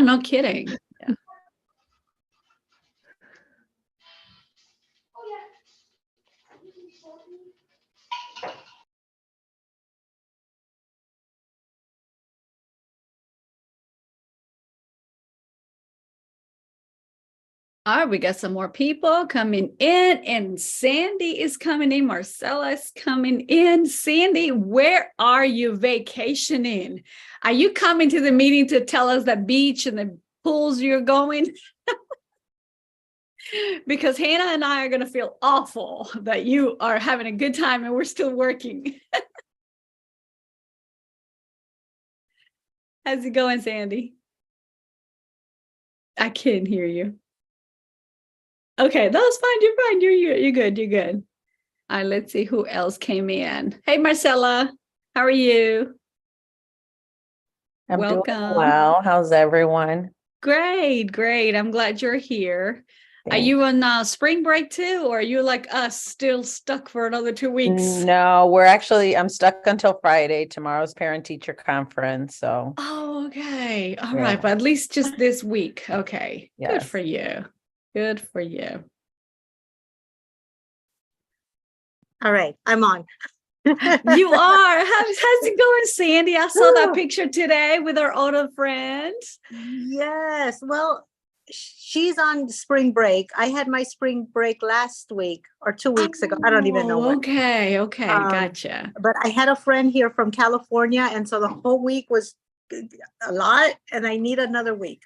no kidding. Yeah. All right, we got some more people coming in, and Sandy is coming in. Marcella is coming in. Sandy, where are you vacationing? Are you coming to the meeting to tell us the beach and the pools you're going? Because Hannah and I are going to feel awful that you are having a good time and we're still working. How's it going, Sandy? I can't hear you. Okay, that was fine. You're fine. You're good. You're good. All right, let's see who else came in. Hey, Marcella, how are you? I'm doing Welcome. well. How's everyone? Great, great. I'm glad you're here. Are Thanks. you on spring break too, or are you like us, still stuck for another 2 weeks? No, I'm stuck until Friday. Tomorrow's parent-teacher conference. So, Oh, okay. All Yeah. right, but at least just this week. Okay. Good Yes. for you. Good for you. All right, I'm on. You are. How's it going, Sandy? I saw that picture today with our older friend. Yes, well, she's on spring break. I had my spring break last week or 2 weeks ago. I don't even know Oh, when. okay, gotcha. But I had a friend here from California, and so the whole week was a lot, and I need another week.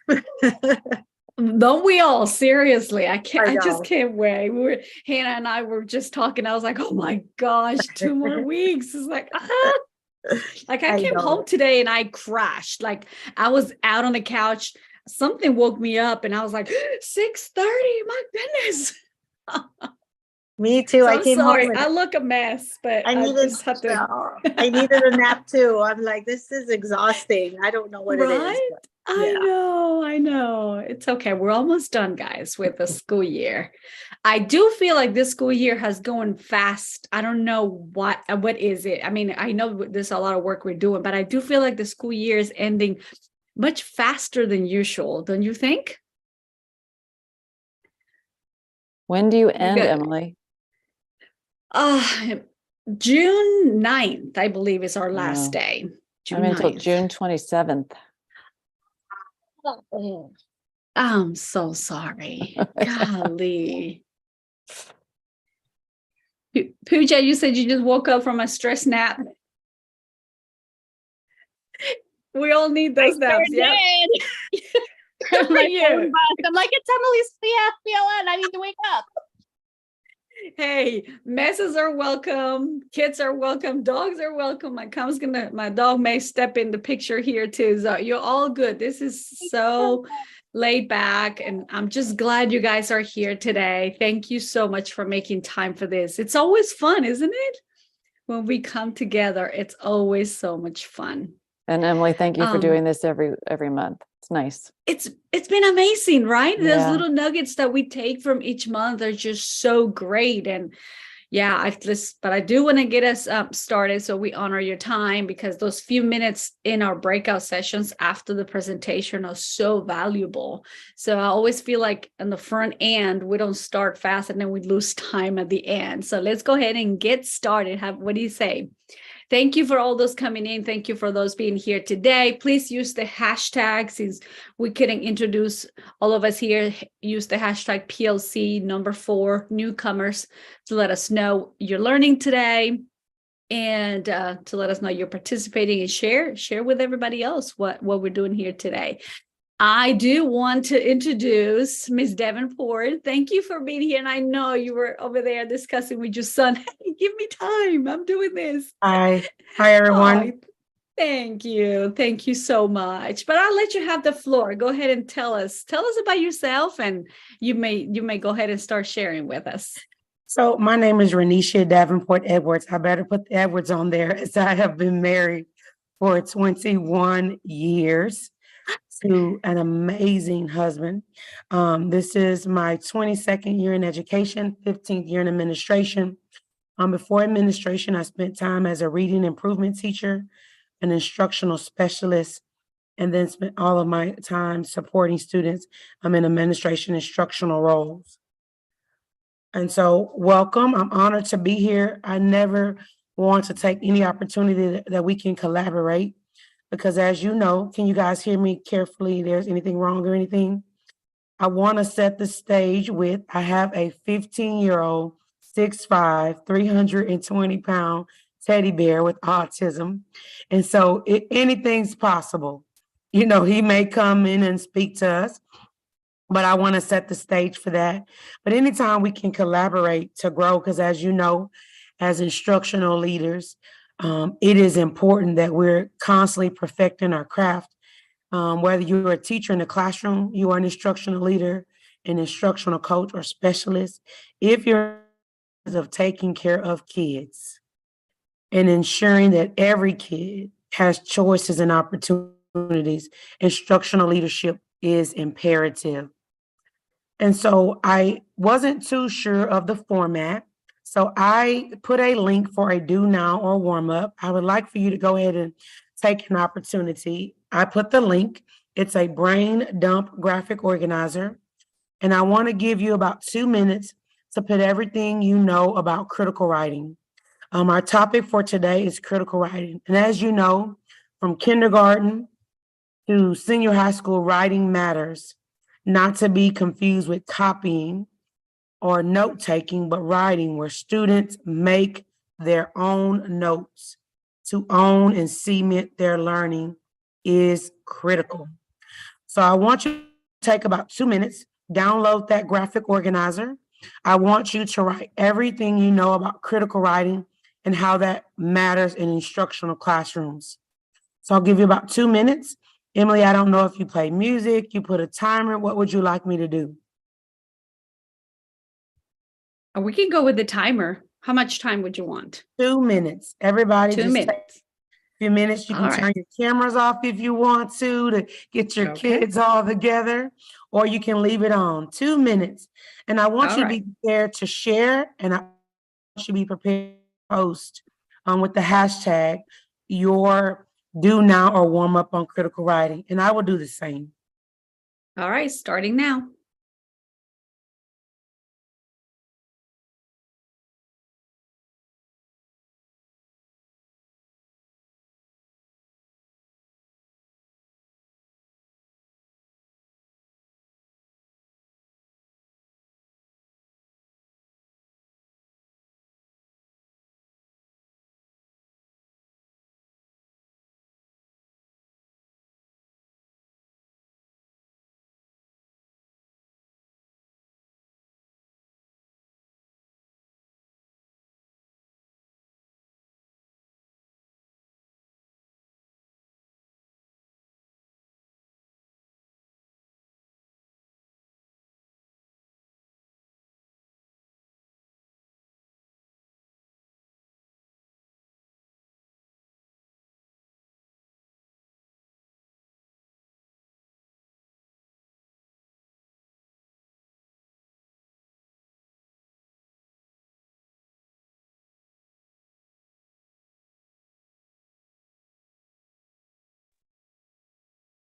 Don't we all? Seriously, I I just know. can't wait. Hannah and I were just talking. I was like, oh my gosh, 2 more weeks. It's like, like I came know. home today and I crashed. Like I was out on the couch. Something woke me up and I was like, 6:30. My goodness. Me too. So I I'm came sorry. home. I look a mess, but I needed, just have to. I needed a nap too. I'm like, this is exhausting. I don't know what it is. Right? But I yeah. know. It's okay. We're almost done, guys, with the school year. I do feel like this school year has gone fast. I don't know what is it. I mean, I know there's a lot of work we're doing, but I do feel like the school year is ending much faster than usual. Don't you think? When do you end, got- Emily? June 9th, I believe, is our last Wow. day. I'm until 9th. June 27th. I'm so sorry. Golly. Pooja, you said you just woke up from a stress nap. We all need those naps. Yeah. Good for My you. phone buzzed. I'm like, it's Emily's PLN. I need to wake up. Hey, messes are welcome. Kids are welcome. Dogs are welcome. My dog may step in the picture here too. So you're all good. This is so laid back, and I'm just glad you guys are here today. Thank you so much for making time for this. It's always fun, isn't it? When we come together, it's always so much fun. And Emily, thank you for doing this every month. It's nice. It's been amazing, right? Yeah. Those little nuggets that we take from each month are just so great. And yeah, but I do want to get us started so we honor your time, because those few minutes in our breakout sessions after the presentation are so valuable. So I always feel like on the front end, we don't start fast and then we lose time at the end. So let's go ahead and get started. What do you say? Thank you for all those coming in. Thank you for those being here today. Please use the hashtag, since we couldn't introduce all of us here. Use the hashtag PLC #4 newcomers to let us know you're learning today, and to let us know you're participating, and share with everybody else what we're doing here today. I do want to introduce Ms. Davenport. Thank you for being here. And I know you were over there discussing with your son. Hey, give me time. I'm doing this. Hi everyone. Oh, thank you. Thank you so much. But I'll let you have the floor. Go ahead and tell us about yourself, and you may go ahead and start sharing with us. So my name is Renisha Davenport Edwards. I better put the Edwards on there, as I have been married for 21 years to an amazing husband. This is my 22nd year in education, 15th year in administration. Before administration, I spent time as a reading improvement teacher, an instructional specialist, and then spent all of my time supporting students in administration instructional roles. And so welcome. I'm honored to be here. I never want to take any opportunity that we can collaborate because as you know, can you guys hear me carefully? There's anything wrong or anything? I want to set the stage with, I have a 15-year-old, 6'5", 320-pound teddy bear with autism. And so anything's possible. You know, he may come in and speak to us, but I want to set the stage for that. But anytime we can collaborate to grow, because as you know, as instructional leaders, it is important that we're constantly perfecting our craft. Whether you're a teacher in the classroom, you are an instructional leader, an instructional coach or specialist, if you're of taking care of kids and ensuring that every kid has choices and opportunities, instructional leadership is imperative. And so I wasn't too sure of the format. So I put a link for a do now or warm up. I would like for you to go ahead and take an opportunity. I put the link. It's a brain dump graphic organizer. And I want to give you about 2 minutes to put everything you know about critical writing. Our topic for today is critical writing. And as you know, from kindergarten to senior high school, writing matters. Not to be confused with copying or note taking, but writing where students make their own notes. To own and cement their learning is critical. So I want you to take about 2 minutes, download that graphic organizer. I want you to write everything you know about critical writing and how that matters in instructional classrooms. So I'll give you about 2 minutes. Emily, I don't know if you play music, you put a timer. What would you like me to do? We can go with the timer. How much time would you want? 2 minutes. Everybody 2 just take minutes. a few minutes. You can All right. turn your cameras off if you want to get your Okay. kids all together, or you can leave it on. 2 minutes. And I want All you to right. be prepared to share, and I want you to be prepared to post with the hashtag your do now or warm up on critical writing. And I will do the same. All right, starting now.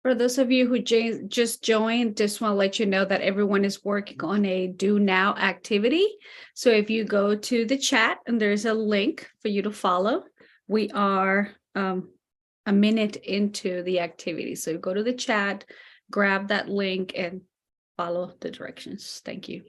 For those of you who just joined, just want to let you know that everyone is working on a do now activity. So if you go to the chat and there's a link for you to follow, we are a minute into the activity. So go to the chat, grab that link and follow the directions. Thank you.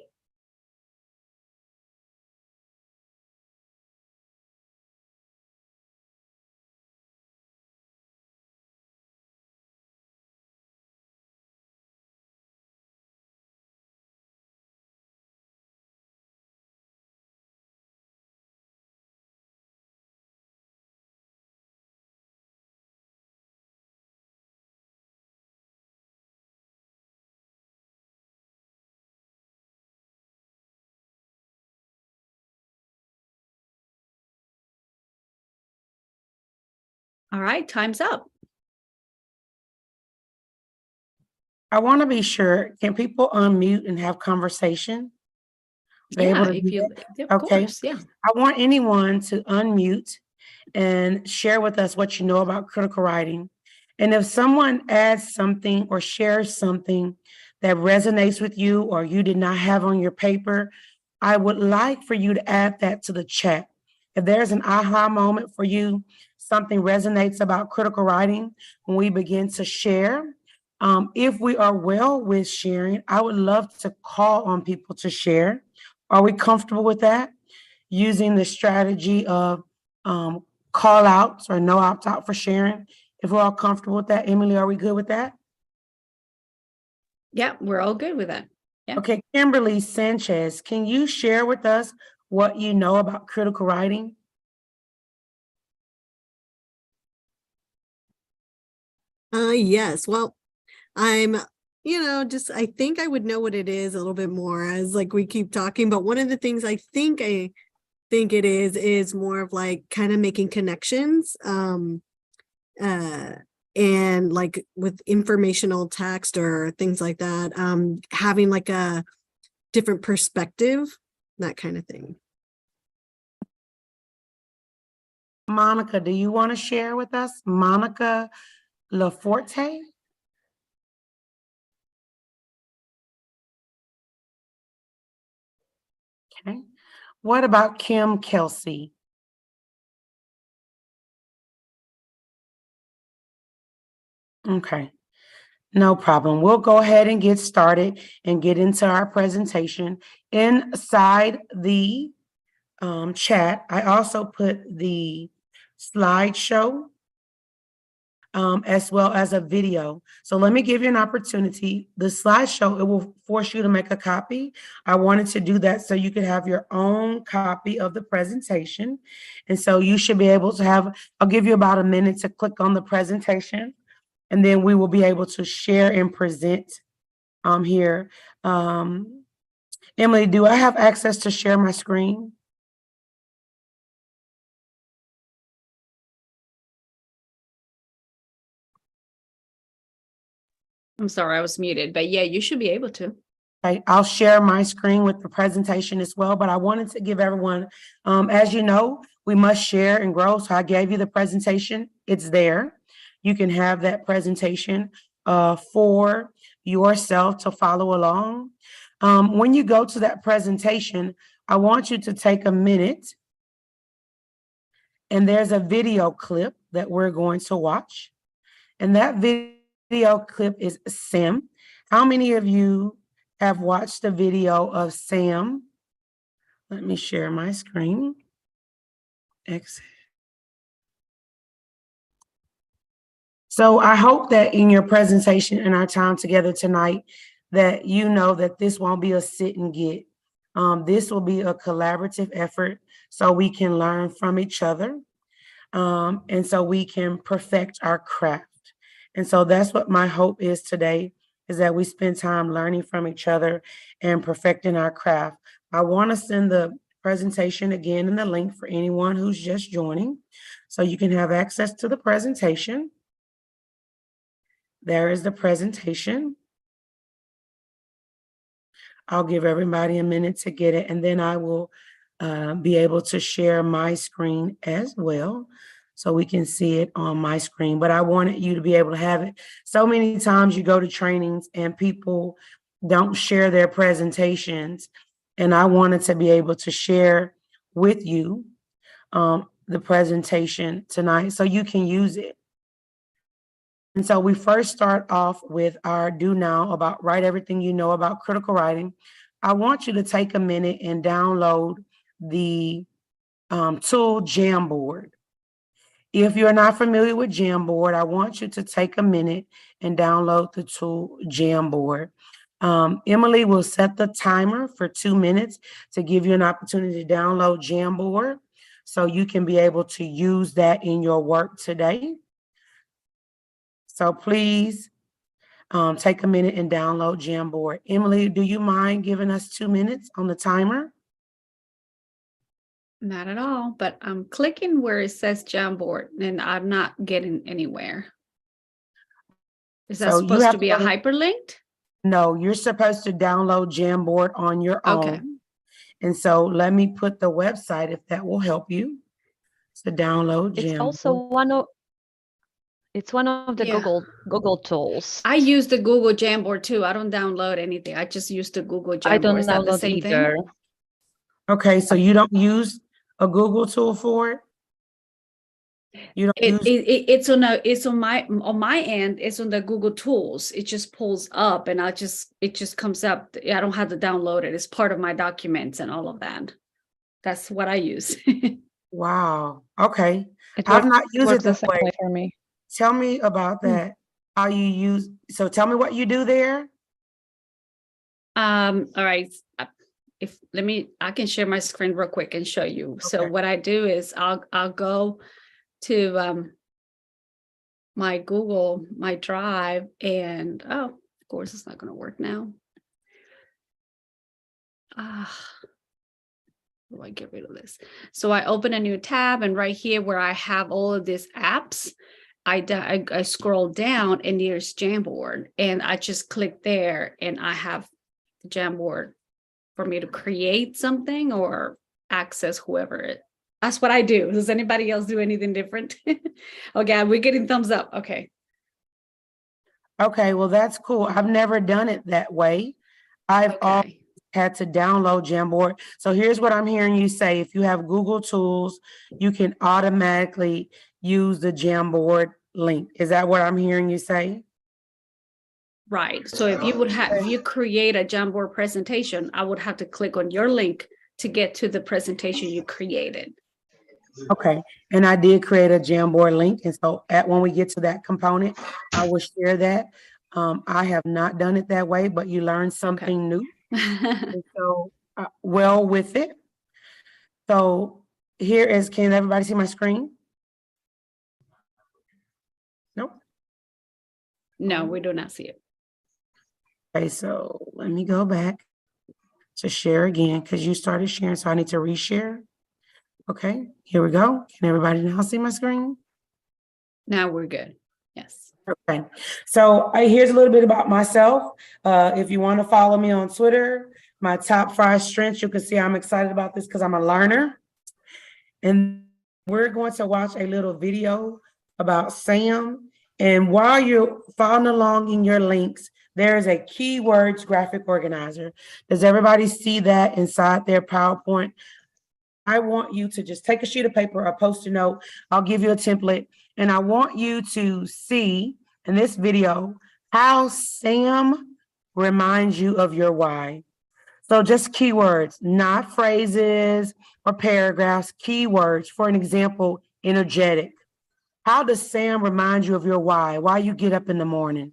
All right, time's up. I want to be sure, can people unmute and have conversation? They able Yeah, to if do you, that? of Okay. course, yeah. I want anyone to unmute and share with us what you know about critical writing. And if someone adds something or shares something that resonates with you or you did not have on your paper, I would like for you to add that to the chat. If there's an aha moment for you, something resonates about critical writing, when we begin to share, if we are well with sharing, I would love to call on people to share. Are we comfortable with that? Using the strategy of call outs or no opt out for sharing. If we're all comfortable with that, Emily, are we good with that? Yeah, we're all good with that. Yeah. Okay, Kimberly Sanchez, can you share with us what you know about critical writing? Yes. Well, I'm, I think I would know what it is a little bit more as like we keep talking, but one of the things I think it is more of like kind of making connections, and like with informational text or things like that, having like a different perspective, that kind of thing. Monica, do you want to share with us? Monica Laforte? Okay. What about Kim Kelsey? Okay, no problem. We'll go ahead and get started and get into our presentation. Inside the chat, I also put the slideshow as well as a video. So let me give you an opportunity. The slideshow, it will force you to make a copy. I wanted to do that so you could have your own copy of the presentation. And so you should be able to have, I'll give you about a minute to click on the presentation, and then we will be able to share and present here. Emily, do I have access to share my screen? I'm sorry, I was muted, but yeah, you should be able to. Okay, I'll share my screen with the presentation as well, but I wanted to give everyone, as you know, we must share and grow. So I gave you the presentation. It's there. You can have that presentation for yourself to follow along. When you go to that presentation, I want you to take a minute, and there's a video clip that we're going to watch. And that video clip is Sam. How many of you have watched the video of Sam? Let me share my screen. Exit. So I hope that in your presentation and our time together tonight, that you know that this won't be a sit and get. This will be a collaborative effort so we can learn from each other, and so we can perfect our craft. And so that's what my hope is today, is that we spend time learning from each other and perfecting our craft. I want to send the presentation again in the link for anyone who's just joining, so you can have access to the presentation. There is the presentation. I'll give everybody a minute to get it, and then I will be able to share my screen as well, so we can see it on my screen. But I wanted you to be able to have it. So many times you go to trainings and people don't share their presentations, and I wanted to be able to share with you the presentation tonight so you can use it. And so we first start off with our do now about write everything you know about critical writing. I want you to take a minute and download the tool Jamboard. If you're not familiar with Jamboard, I want you to take a minute and download the tool Jamboard. Emily will set the timer for 2 minutes to give you an opportunity to download Jamboard so you can be able to use that in your work today. So please take a minute and download Jamboard. Emily, do you mind giving us 2 minutes on the timer? Not at all, but I'm clicking where it says Jamboard and I'm not getting anywhere. Is that So you supposed have to be to a go to- hyperlinked? No, you're supposed to download Jamboard on your Okay. own. And so let me put the website if that will help you to download It's Jamboard. also one of It's one of the Yeah. Google tools. I use the Google Jamboard too. I don't download anything. I just use the Google I Jamboard. don't Is that the download same either. thing? Okay, so you don't use a Google tool for it? You don't use, It's on my end. It's on the Google Tools. It just pulls up, and it just comes up. I don't have to download it. It's part of my documents and all of that. That's what I use. wow, okay. It I've not used it works the that same way. way for me. Tell me about that. How you use, so tell me what you do there. All right. I can share my screen real quick and show you. So Okay. what I do is I'll go to my Google, my Drive, and of course it's not going to work now. How do I get rid of this? So I open a new tab, and right here where I have all of these apps, I scroll down and there's Jamboard, and I just click there, and I have the Jamboard for me to create something or access whoever it. That's what I do. Does anybody else do anything different? Okay, we're getting thumbs up. Okay. Okay, well, that's cool. I've never done it that way. I've always Okay. had to download Jamboard. So here's what I'm hearing you say. If you have Google Tools, you can automatically use the Jamboard link. Is that what I'm hearing you say? Right. So if you create a Jamboard presentation, I would have to click on your link to get to the presentation you created. Okay, and I did create a Jamboard link, and so when we get to that component, I will share that. I have not done it that way, but you learn something new. And so, well with it. So here is, can everybody see my screen? Nope. No, we do not see it. Okay, so let me go back to share again, because you started sharing, so I need to reshare. Okay, here we go. Can everybody now see my screen? Now we're good. Yes. Okay, so here's a little bit about myself. If you want to follow me on Twitter, my top 5 strengths, you can see I'm excited about this because I'm a learner. And we're going to watch a little video about Sam. And while you're following along in your links, there is a keywords graphic organizer. Does everybody see that inside their PowerPoint? I want you to just take a sheet of paper or Post-it note. I'll give you a template. And I want you to see in this video how Sam reminds you of your why. So just keywords, not phrases or paragraphs, keywords. For an example, energetic. How does Sam remind you of your why you get up in the morning?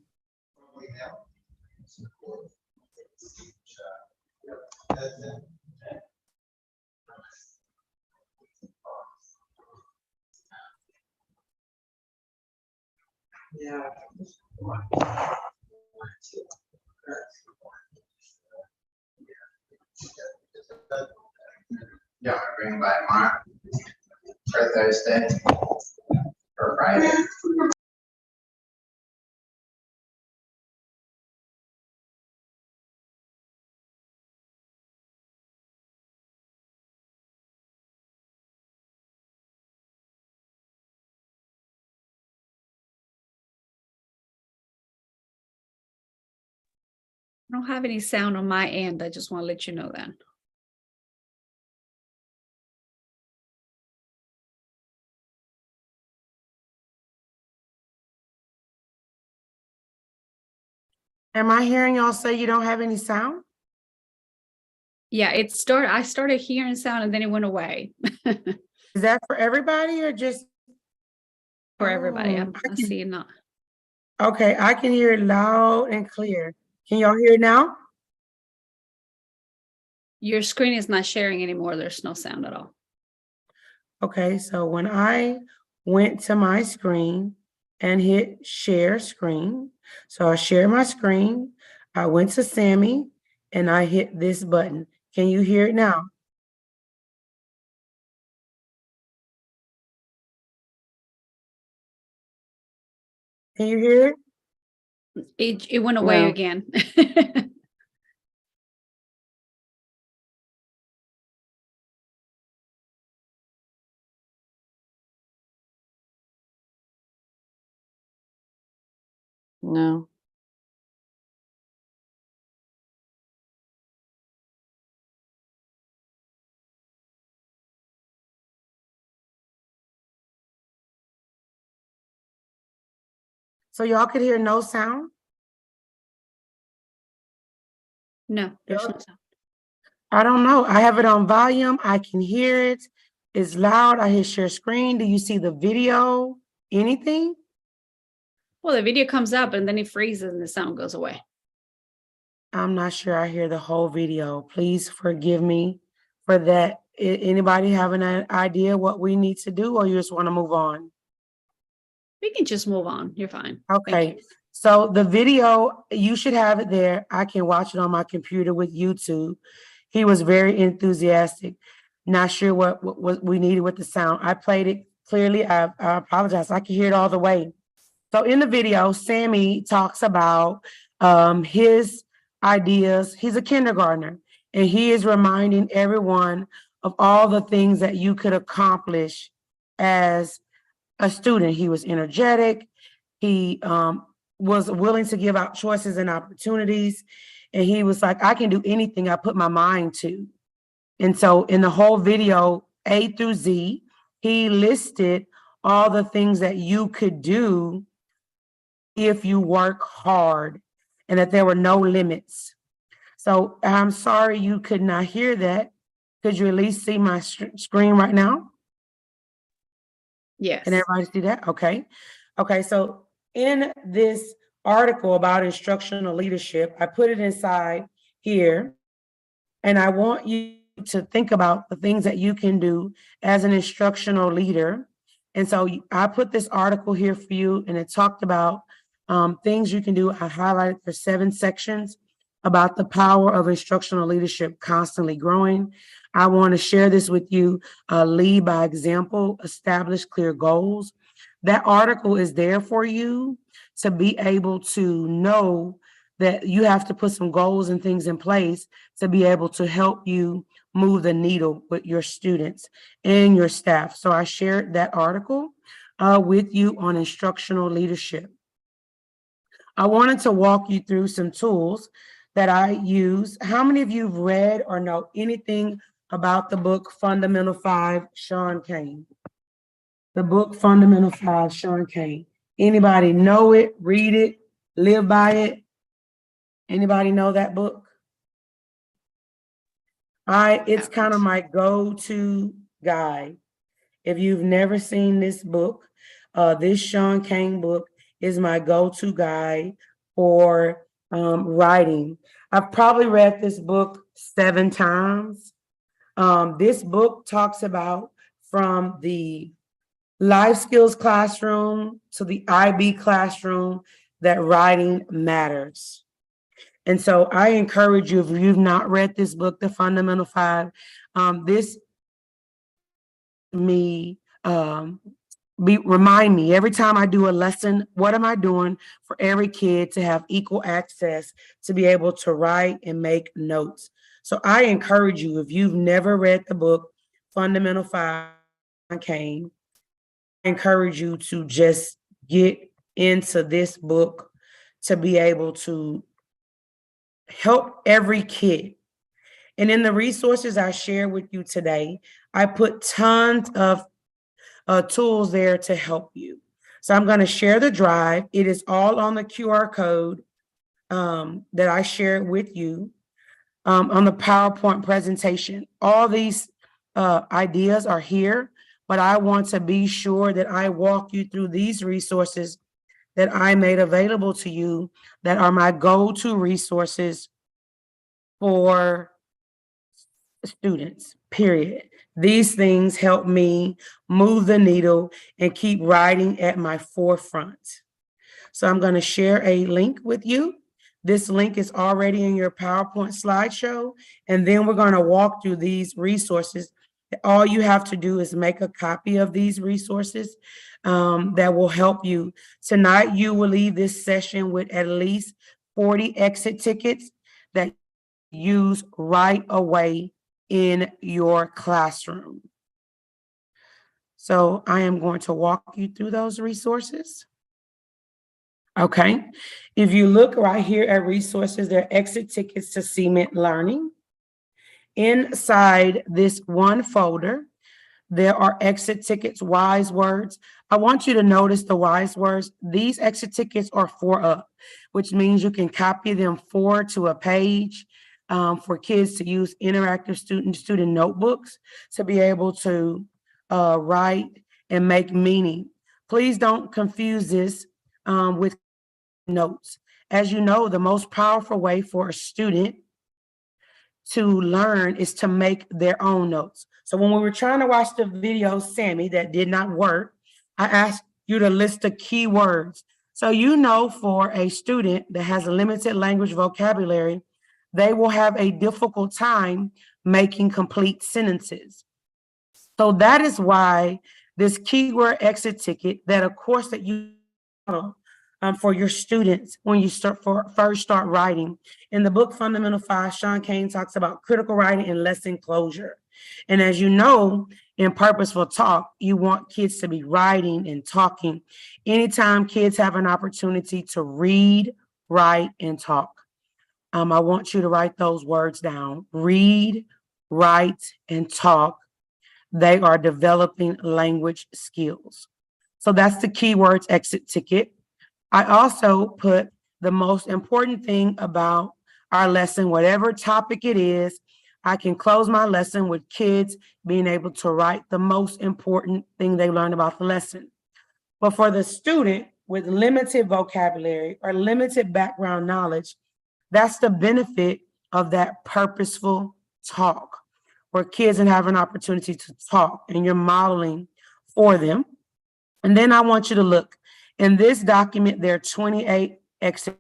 Yeah. Yeah, bring by tomorrow or Thursday or Friday. I don't have any sound on my end. I just want to let you know that. Am I hearing y'all say you don't have any sound? Yeah, I started hearing sound and then it went away Is that for everybody or just? for everybody. Oh, I see it not. Okay, I can hear it loud and clear. Can y'all hear it now? Your screen is not sharing anymore. There's no sound at all. Okay, so when I went to my screen and hit share screen, so I share my screen, I went to Sammy and I hit this button. Can you hear it now? Can you hear it? It went away No. again. No. So y'all could hear no sound? No, there's no Yep. sound. I don't know. I have it on volume. I can hear it. It's loud. I hear share screen. Do you see the video? Anything? Well, the video comes up and then it freezes and the sound goes away. I'm not sure I hear the whole video. Please forgive me for that. Anybody have an idea what we need to do, or you just want to move on? We can just move on. You're fine. Thank Okay. you. So the video, you should have it there. I can watch it on my computer with YouTube. He was very enthusiastic. Not sure what we needed with the sound. I played it clearly. I apologize. I can hear it all the way. So in the video, Sammy talks about his ideas. He's a kindergartner, and he is reminding everyone of all the things that you could accomplish as a student. He was energetic. He was willing to give out choices and opportunities. And he was like, I can do anything I put my mind to. And so in the whole video, A through Z, he listed all the things that you could do if you work hard, and that there were no limits. So I'm sorry you could not hear that. Could you at least see my screen right now? Yes. Can everybody see that? Okay. Okay, so in this article about instructional leadership, I put it inside here, and I want you to think about the things that you can do as an instructional leader. And so I put this article here for you, and it talked about things you can do. I highlighted for 7 sections about the power of instructional leadership constantly growing. I want to share this with you. Lead by example, establish clear goals. That article is there for you to be able to know that you have to put some goals and things in place to be able to help you move the needle with your students and your staff. So I shared that article with you on instructional leadership. I wanted to walk you through some tools that I use. How many of you have read or know anything about the book Fundamental 5, Sean Kane? The book Fundamental 5, Sean Kane. Anybody know it, read it, live by it? Anybody know that book? It's kind of my go-to guide. If you've never seen this book, this Sean Kane book is my go-to guide for writing. I've probably read this book 7 times. This book talks about from the life skills classroom to the IB classroom that writing matters. And so I encourage you, if you've not read this book, The Fundamental 5, this remind me every time I do a lesson, what am I doing for every kid to have equal access to be able to write and make notes? So I encourage you, if you've never read the book Fundamental 5, Kane, I encourage you to just get into this book to be able to help every kid. And in the resources I share with you today, I put tons of tools there to help you. So I'm going to share the drive. It is all on the QR code that I share with you on the PowerPoint presentation. All these ideas are here, but I want to be sure that I walk you through these resources that I made available to you that are my go-to resources for students, period. These things help me move the needle and keep writing at my forefront. So I'm going to share a link with you. This link is already in your PowerPoint slideshow, and then we're going to walk through these resources. All you have to do is make a copy of these resources that will help you. Tonight, you will leave this session with at least 40 exit tickets that you use right away in your classroom. So I am going to walk you through those resources. Okay. If you look right here at resources, there are exit tickets to cement learning. Inside this one folder, there are exit tickets, wise words. I want you to notice the wise words. These exit tickets are 4-up, which means you can copy them 4 to a page for kids to use interactive student notebooks to be able to write and make meaning. Please don't confuse this with notes. As you know, the most powerful way for a student to learn is to make their own notes. So when we were trying to watch the video, Sammy, that did not work, I asked you to list the key words. So you know, for a student that has a limited language vocabulary, they will have a difficult time making complete sentences. So that is why this keyword exit ticket, that of course that you for your students when you first start writing. In the book Fundamental 5, Sean Kane talks about critical writing and lesson closure. And as you know, in purposeful talk, you want kids to be writing and talking. Anytime kids have an opportunity to read, write, and talk, I want you to write those words down. Read, write, and talk. They are developing language skills. So that's the keywords exit ticket. I also put the most important thing about our lesson, whatever topic it is, I can close my lesson with kids being able to write the most important thing they learned about the lesson. But for the student with limited vocabulary or limited background knowledge, that's the benefit of that purposeful talk, where kids have an opportunity to talk and you're modeling for them. And then I want you to look. In this document, there are 28 exit.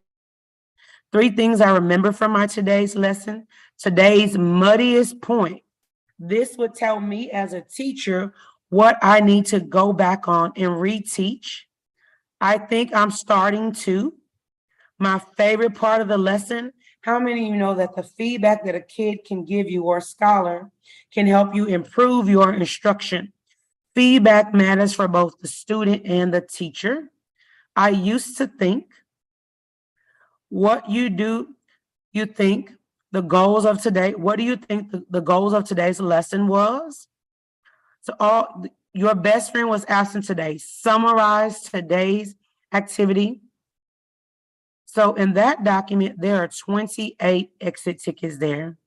3 things I remember from my today's lesson. Today's muddiest point. This would tell me as a teacher what I need to go back on and reteach. I think I'm starting to. My favorite part of the lesson, how many of you know that the feedback that a kid can give you or a scholar can help you improve your instruction? Feedback matters for both the student and the teacher. I used to think what you do, you think the goals of today, what do you think the goals of today's lesson was? So your best friend was asking today, summarize today's activity. So in that document, there are 28 exit tickets there.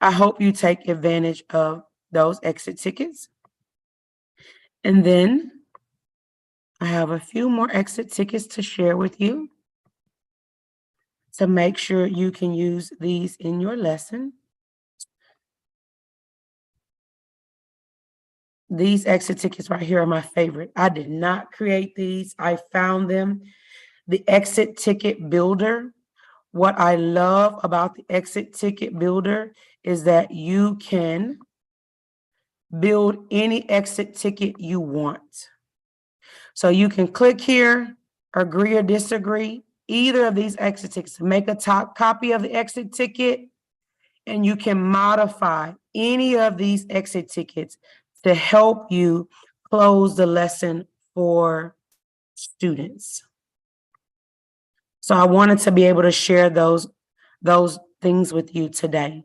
I hope you take advantage of those exit tickets. And then I have a few more exit tickets to share with you to make sure you can use these in your lesson. These exit tickets right here are my favorite. I did not create these. I found them. The exit ticket builder. What I love about the exit ticket builder is that you can build any exit ticket you want. So you can click here, agree or disagree, either of these exit tickets, make a top copy of the exit ticket, and you can modify any of these exit tickets to help you close the lesson for students. So I wanted to be able to share those things with you today.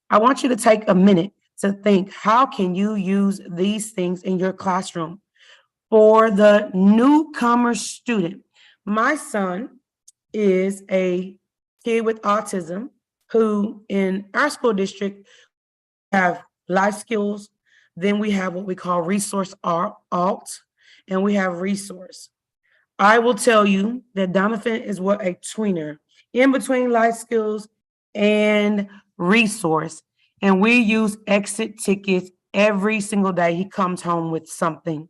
I want you to take a minute to think, how can you use these things in your classroom? For the newcomer student, my son is a kid with autism who in our school district have life skills. Then we have what we call resource alt, and we have resource. I will tell you that Donovan is what a tweener in between life skills and resource. And we use exit tickets every single day. He comes home with something.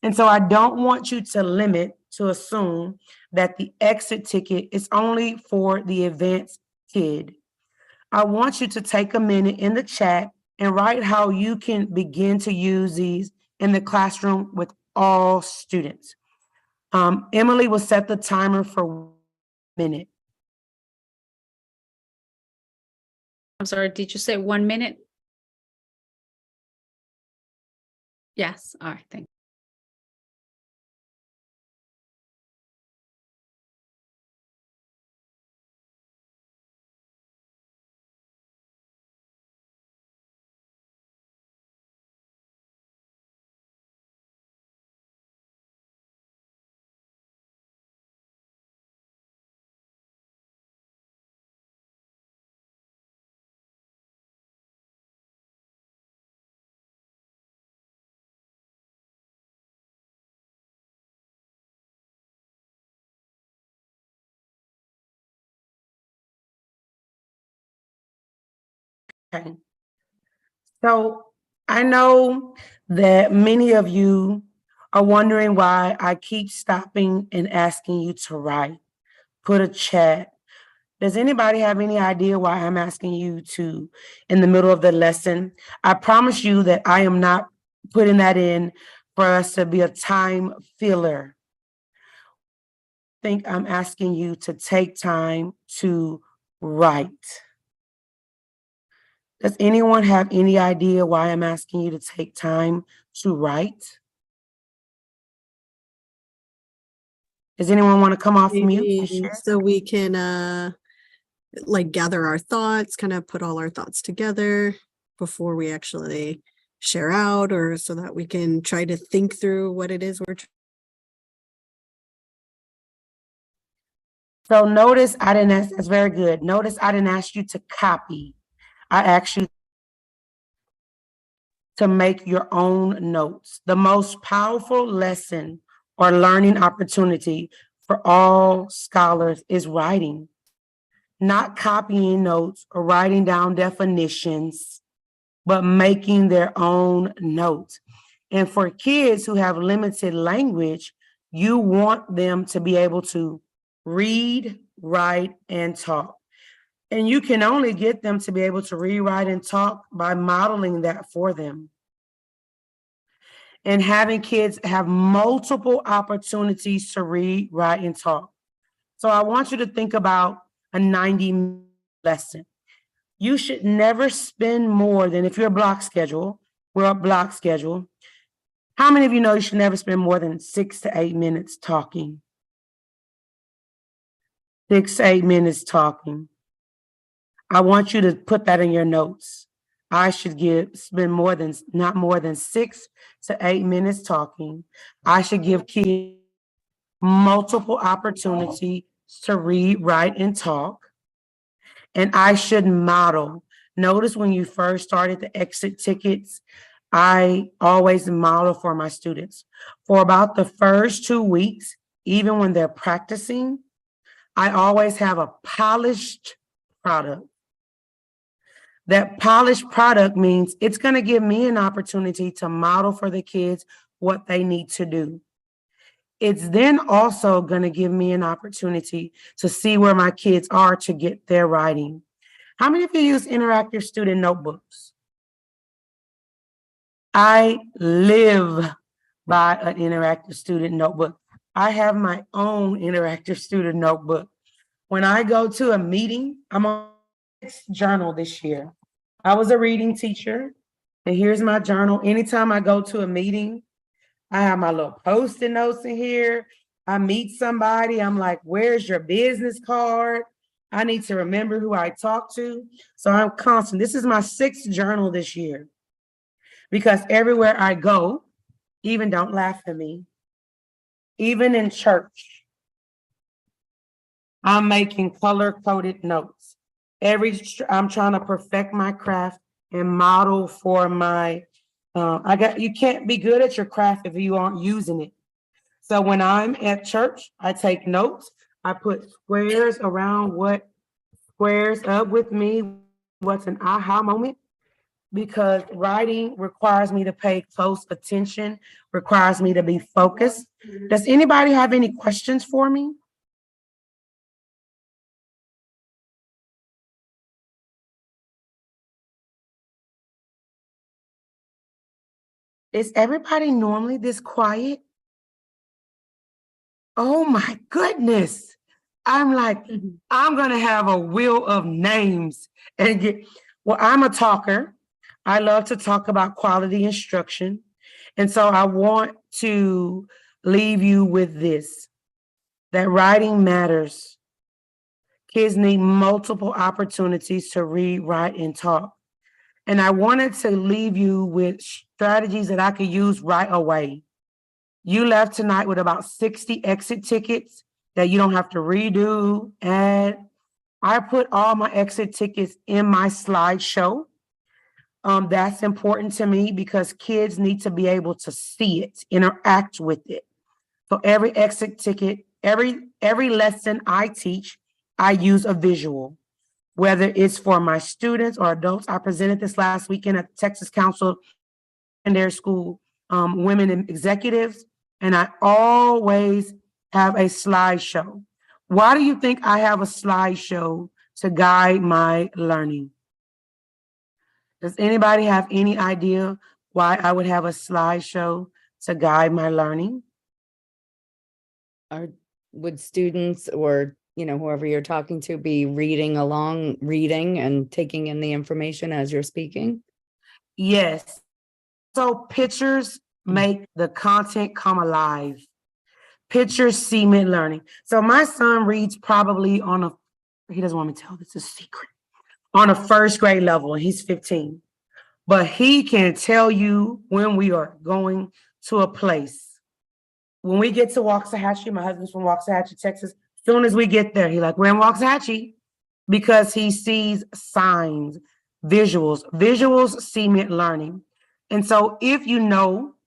And so I don't want you to assume that the exit ticket is only for the advanced kid. I want you to take a minute in the chat and write how you can begin to use these in the classroom with all students. Emily will set the timer for 1 minute. I'm sorry, did you say 1 minute? Yes, all right, thank you. Okay. So I know that many of you are wondering why I keep stopping and asking you to write, put a chat. Does anybody have any idea why I'm asking you to in the middle of the lesson? I promise you that I am not putting that in for us to be a time filler. I think I'm asking you to take time to write. Does anyone have any idea why I'm asking you to take time to write? Does anyone want to come off mute and Maybe share? so we can like gather our thoughts, kind of put all our thoughts together before we actually share out, or so that we can try to think through what it is we're So notice I didn't ask, that's very good. Notice I didn't ask you to copy. I asked you to make your own notes. The most powerful lesson or learning opportunity for all scholars is writing, not copying notes or writing down definitions, but making their own notes. And for kids who have limited language, you want them to be able to read, write, and talk. And you can only get them to be able to read, write, and talk by modeling that for them. And having kids have multiple opportunities to read, write, and talk. So I want you to think about a 90-minute lesson. You should never spend more than, if you're a block schedule, we're a block schedule. How many of you know you should never spend more than 6 to 8 minutes talking? 6 to 8 minutes talking. I want you to put that in your notes. I should spend not more than 6 to 8 minutes talking. I should give kids multiple opportunities to read, write, and talk. And I should model. Notice when you first started the exit tickets, I always model for my students. For about the first 2 weeks, even when they're practicing, I always have a polished product. That polished product means it's going to give me an opportunity to model for the kids what they need to do. It's then also going to give me an opportunity to see where my kids are to get their writing. How many of you use interactive student notebooks? I live by an interactive student notebook. I have my own interactive student notebook. When I go to a meeting, I'm on this journal this year. I was a reading teacher, and here's my journal. Anytime I go to a meeting, I have my little Post-it notes in here. I meet somebody, I'm like, where's your business card? I need to remember who I talked to. So I'm constant. This is my 6th journal this year. Because everywhere I go, even don't laugh at me, even in church, I'm making color-coded notes. I'm trying to perfect my craft and model for my, you can't be good at your craft if you aren't using it. So when I'm at church, I take notes. I put squares around what squares up with me, what's an aha moment, because writing requires me to pay close attention, requires me to be focused. Does anybody have any questions for me? Is everybody normally this quiet? Oh my goodness. I'm like, I'm gonna have a wheel of names and well, I'm a talker. I love to talk about quality instruction. And so I want to leave you with this, that writing matters. Kids need multiple opportunities to read, write, and talk. And I wanted to leave you with strategies that I could use right away. You left tonight with about 60 exit tickets that you don't have to redo. And I put all my exit tickets in my slideshow. That's important to me because kids need to be able to see it, interact with it. So every exit ticket, every lesson I teach, I use a visual. whether it's for my students or adults. I presented this last weekend at the Texas Council and their school women and executives, and I always have a slideshow. Why do you think I have a slideshow to guide my learning? Does anybody have any idea why I would have a slideshow to guide my learning? Or would students or, whoever you're talking to be reading along, reading and taking in the information as you're speaking? Yes. So pictures make the content come alive. Pictures cement learning. So my son reads probably he doesn't want me to tell this, it's a secret, on a first grade level, and he's 15. But he can tell you when we are going to a place. When we get to Waxahachie, my husband's from Waxahachie, Texas. As soon as we get there, we're in Waxahachie, because he sees signs, visuals. Visuals cement learning. And so if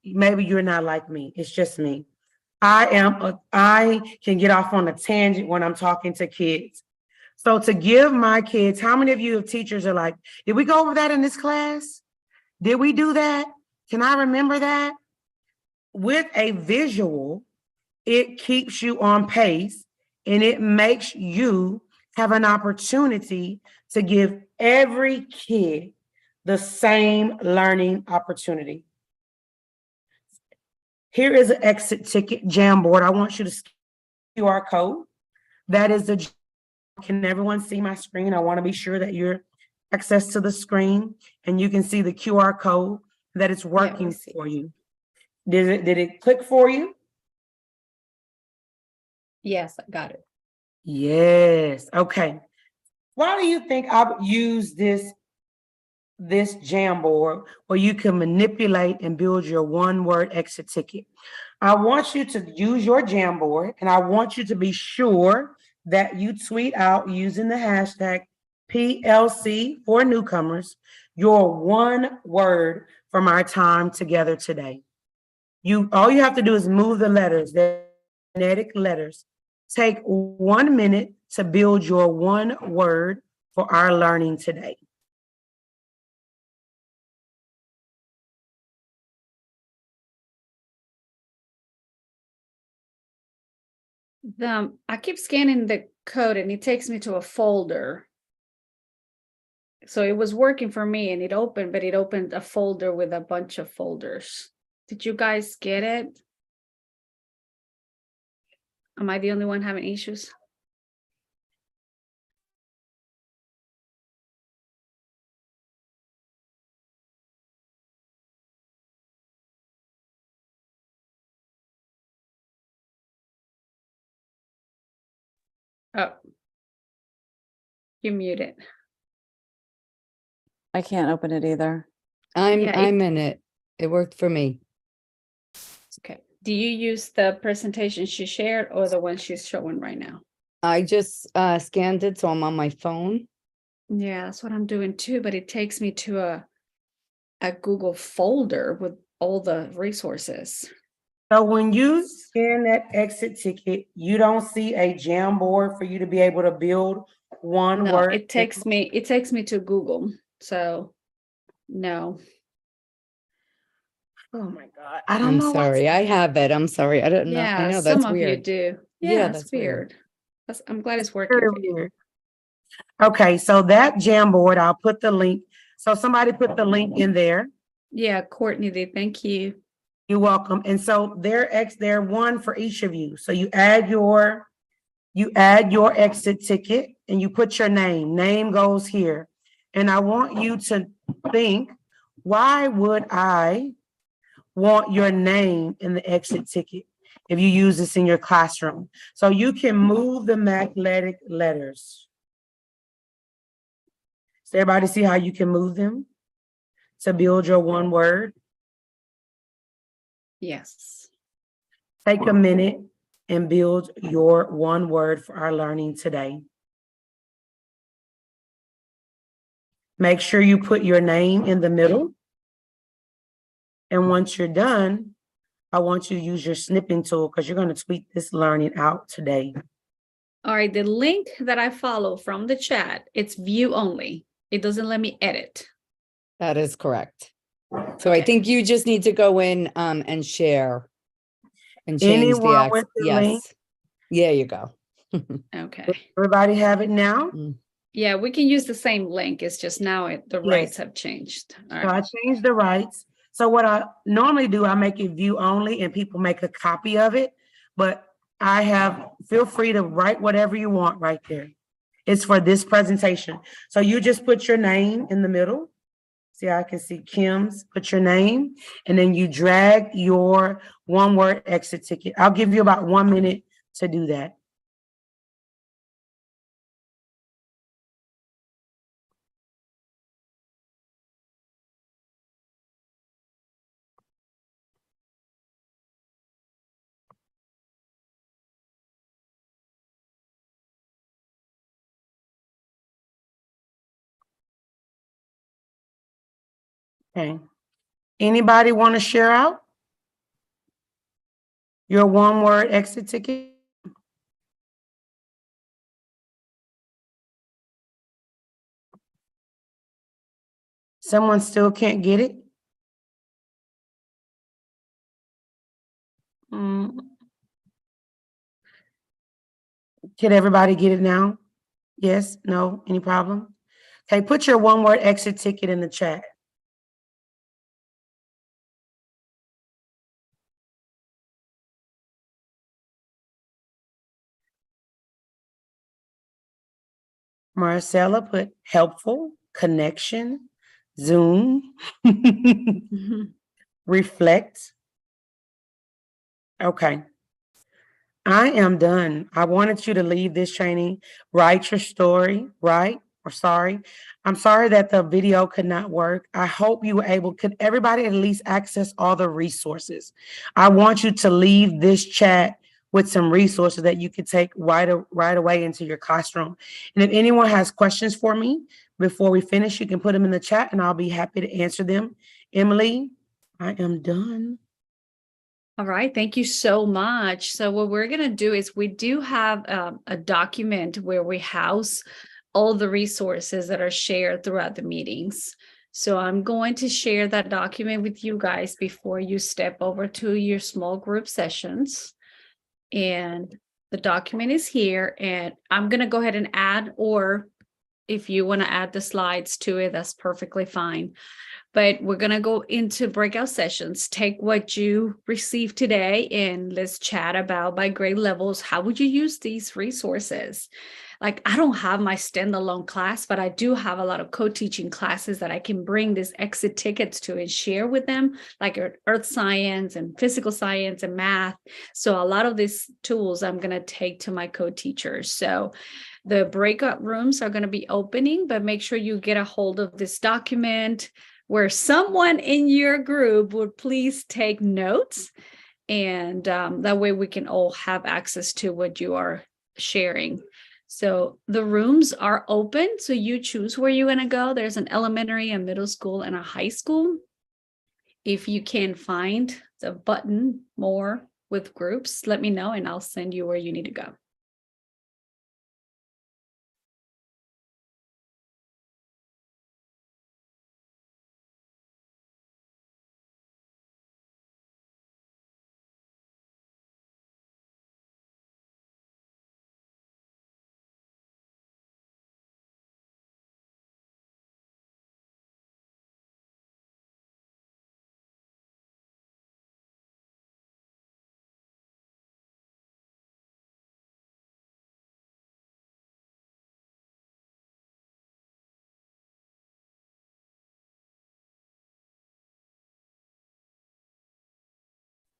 maybe you're not like me, it's just me. I can get off on a tangent when I'm talking to kids. So to give my kids, how many of you have teachers are like, did we go over that in this class? Did we do that? Can I remember that? With a visual, it keeps you on pace, and it makes you have an opportunity to give every kid the same learning opportunity. Here is an exit ticket Jamboard. I want you to scan the QR code. That is can everyone see my screen? I want to be sure that you're access to the screen and you can see the QR code, that it's working for you. Did it click for you? Yes, I got it. Yes. Okay. Why do you think I would use this Jamboard where you can manipulate and build your one-word exit ticket? I want you to use your Jamboard, and I want you to be sure that you tweet out using the hashtag PLC for newcomers, your one word from our time together today. All you have to do is move the letters, the phonetic letters. Take 1 minute to build your one word for our learning today. I keep scanning the code and it takes me to a folder. So it was working for me and it opened, but it opened a folder with a bunch of folders. Did you guys get it? Am I the only one having issues? Oh, you're muted. I can't open it either. I'm Yeah, in it. It worked for me. Okay. Do you use the presentation she shared or the one she's showing right now? I just scanned it, so I'm on my phone. Yeah, that's what I'm doing too, but it takes me to a Google folder with all the resources. So when you scan that exit ticket, you don't see a Jamboard for you to be able to build one No, word. it takes me to Google. So no. Oh my God. I don't I'm know. sorry. I have it. I'm sorry. I don't know. I Yeah, know some that's of you weird. do. Yeah, Yeah, that's that's weird. weird. I'm glad it's working Very for you. weird. Okay, so that Jamboard, I'll put the link. So somebody put the link in there. Yeah, Courtney did. Thank you. You're welcome. And so they're one for each of you. So you add your exit ticket and you put your name. Name goes here. And I want you to think, why would I want your name in the exit ticket if you use this in your classroom? So you can move the magnetic letters. Does everybody see how you can move them to build your one word? Yes. Take a minute and build your one word for our learning today. Make sure you put your name in the middle. And once you're done, I want you to use your snipping tool because you're going to tweet this learning out today. All right, the link that I follow from the chat, it's view only. It doesn't let me edit. That is correct. So I Okay. think you just need to go in and share and change the Anyone access. with the link? Yes. There you go. Okay. Everybody have it now? Yeah, we can use the same link. It's just now the rights Yes. have changed. All So right. I changed the rights. So what I normally do, I make it view only and people make a copy of it. But feel free to write whatever you want right there. It's for this presentation. So you just put your name in the middle. See, I can see Kim's, put your name, and then you drag your one-word exit ticket. I'll give you about 1 minute to do that. Okay. Anybody want to share out your one-word exit ticket? Someone still can't get it? Can everybody get it now? Yes, no, any problem? Okay, put your one-word exit ticket in the chat. Marcella put helpful, connection, Zoom, reflect. Okay. I am done. I wanted you to leave this training, write your story, right? Or sorry. I'm sorry that the video could not work. I hope you were able, could everybody at least access all the resources? I want you to leave this chat with some resources that you could take right away into your classroom. And if anyone has questions for me before we finish, you can put them in the chat and I'll be happy to answer them. Emily, I am done. All right, thank you so much. So what we're going to do is we do have a document where we house all the resources that are shared throughout the meetings. So I'm going to share that document with you guys before you step over to your small group sessions. And the document is here, and I'm going to go ahead and add, or if you want to add the slides to it, that's perfectly fine. But we're going to go into breakout sessions, take what you received today, and let's chat about by grade levels. How would you use these resources? Like, I don't have my standalone class, but I do have a lot of co-teaching classes that I can bring these exit tickets to and share with them, like earth science and physical science and math. So a lot of these tools I'm going to take to my co-teachers. So the breakout rooms are going to be opening, but make sure you get a hold of this document where someone in your group would please take notes. And that way we can all have access to what you are sharing. So the rooms are open. So you choose where you're going to go. There's an elementary, a middle school, and a high school. If you can find the button more with groups, let me know and I'll send you where you need to go.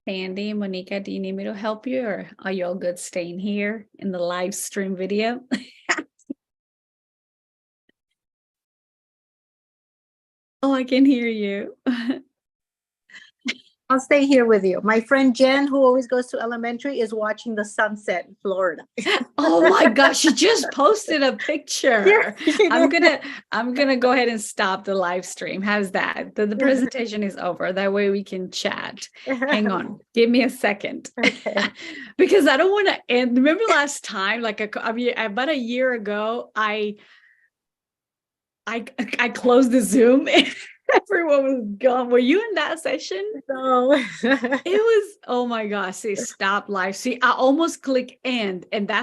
Sandy, Monica, do you need me to help you, or are you all good staying here in the live stream video? Oh, I can hear you. I'll stay here with you. My friend Jen, who always goes to elementary, is watching the sunset in Florida. Oh my gosh, she just posted a picture. I'm gonna go ahead and stop the live stream. How's that? The presentation is over. That way we can chat. Hang on, give me a second. Okay. Because I don't want to end. Remember last time, like about a year ago, I closed the Zoom and everyone was gone. Were you in that session? No. It was, oh my gosh, see, stop live. See, I almost click end, and that's